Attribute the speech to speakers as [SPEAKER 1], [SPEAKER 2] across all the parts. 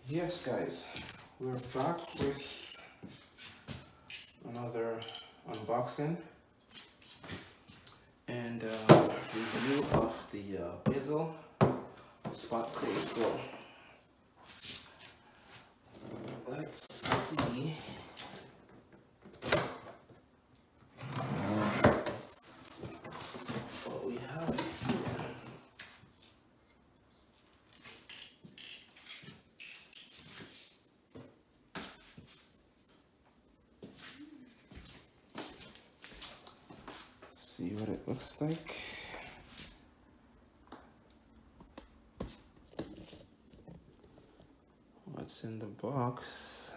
[SPEAKER 1] Yes, guys, we're back with another unboxing and review of the Bissell Spotclean. So let's see what we have here. See what it looks like. What's in the box?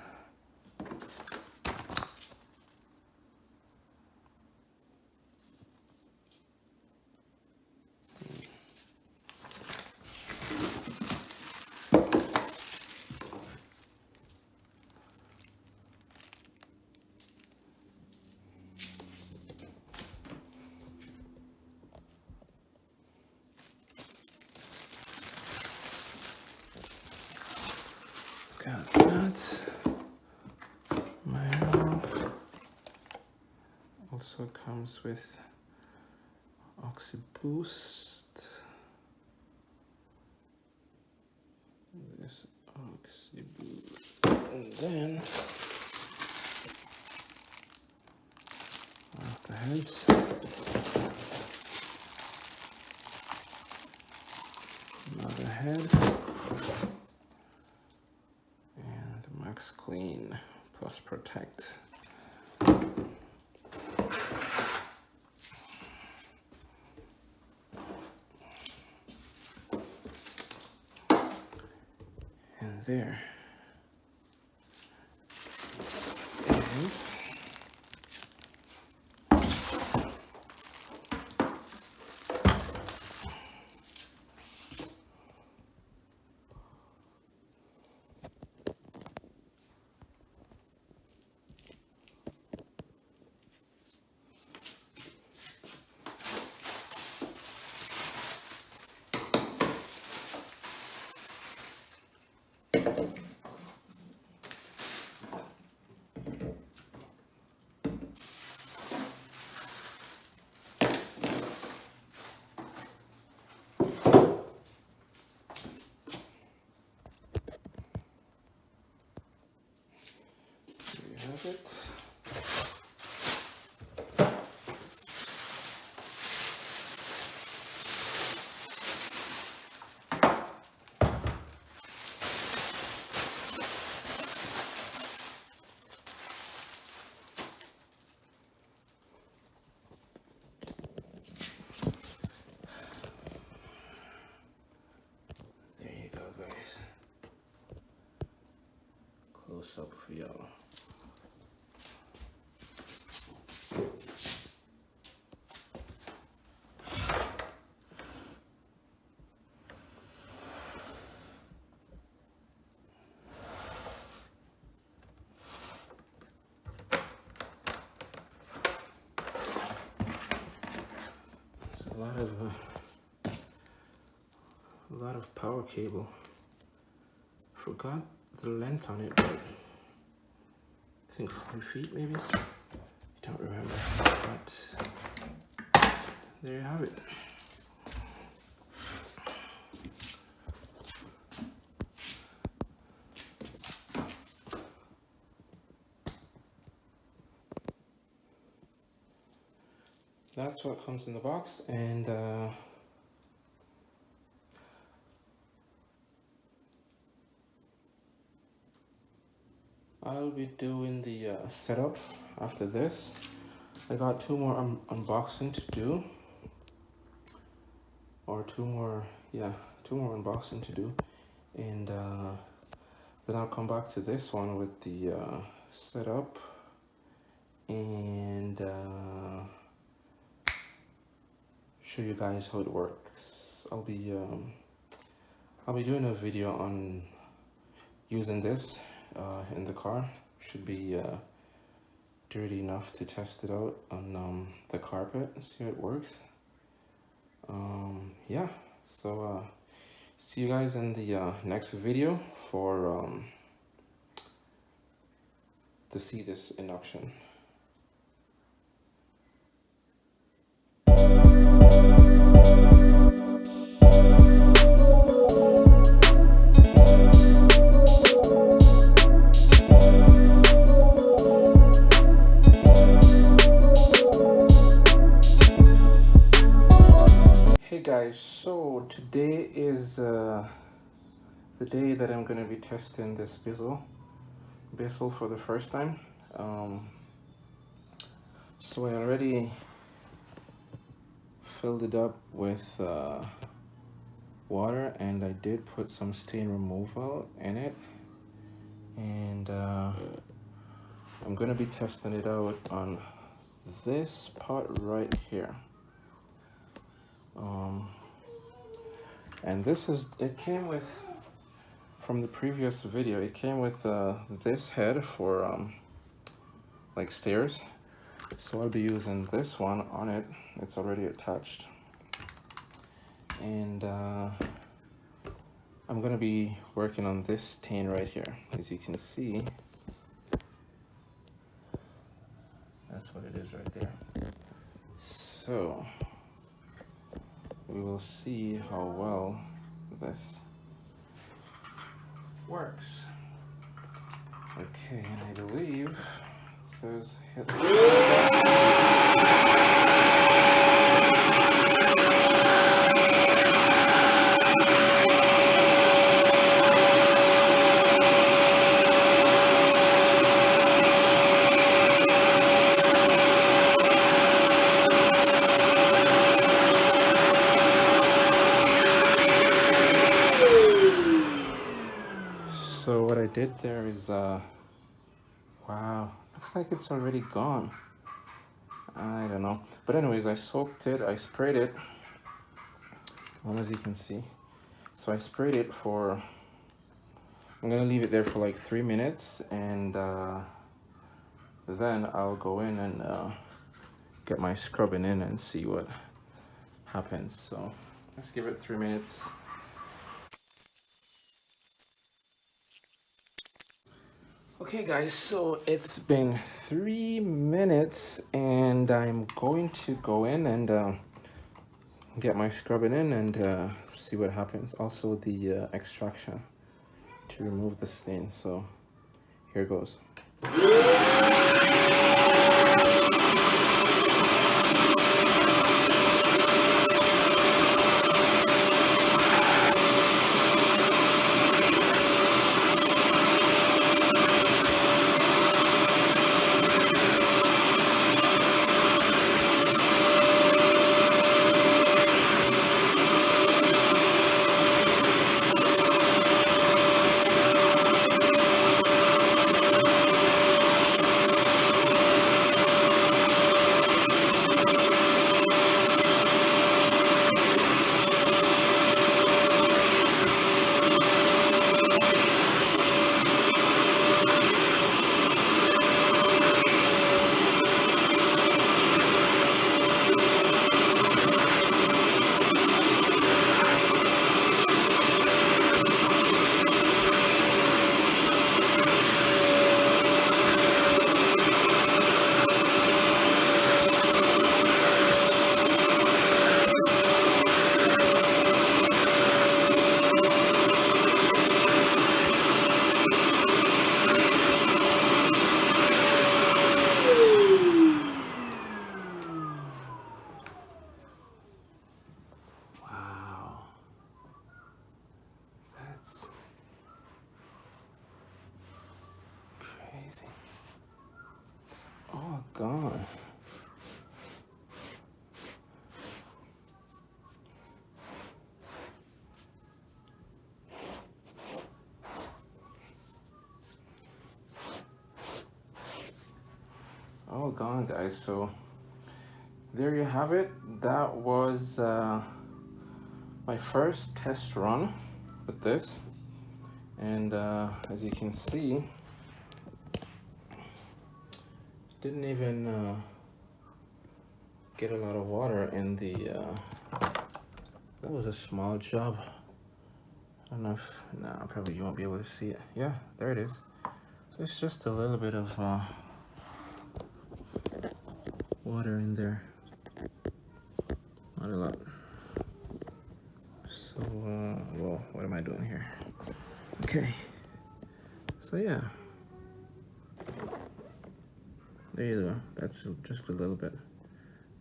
[SPEAKER 1] Got that. Also comes with Oxyboost. This Oxyboost, and then off the heads. Another head. And Max Clean Plus Protect. And there is have it. There you go, guys. Close up for y'all. It's a lot of power cable. Forgot the length on it, but I think 4 feet maybe. I don't remember, but there you have it. That's what comes in the box, and I'll be doing the setup after this. I got two more unboxing to do, or two more unboxing to do, and then I'll come back to this one with the setup and show you guys how it works. I'll be doing a video on using this in the car. Should be dirty enough to test it out on the carpet and see how it works. Yeah, so see you guys in the next video for to see this induction. Hey guys, so today is the day that I'm gonna be testing this Bissell for the first time. So I already filled it up with water, and I did put some stain removal in it, and I'm gonna be testing it out on this part right here. And it came with, from the previous video, it came with this head for like stairs. So I'll be using this one on it. It's already attached. And I'm gonna be working on this stain right here. As you can see, that's what it is right there. So we will see how well this works. Okay, and I believe it says hit. So what I did there is, wow, looks like it's already gone. I don't know. But anyways, I soaked it, I sprayed it, well, as you can see. So I sprayed it for, I'm gonna leave it there for like 3 minutes, and then I'll go in and get my scrubbing in and see what happens. So let's give it 3 minutes. Okay guys, so it's been 3 minutes, and I'm going to go in and get my scrubbing in and see what happens. Also the extraction to remove the stain. So here goes. It's all gone. All gone, guys. So there you have it. That was my first test run with this, and as you can see, didn't even get a lot of water in the that was a small job. I don't know if, no, probably you won't be able to see it. Yeah, there it is. So it's just a little bit of water in there. Not a lot. So, well, what am I doing here? Okay. So yeah. There you go. That's just a little bit.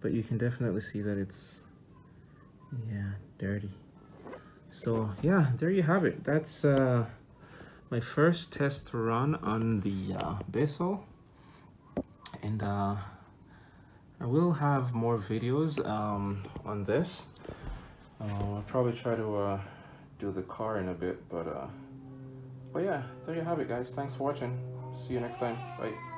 [SPEAKER 1] But you can definitely see that it's, yeah, dirty. So yeah, there you have it. That's my first test run on the Bissell. And I will have more videos on this. I'll probably try to do the car in a bit, but yeah, there you have it, guys. Thanks for watching. See you next time. Bye.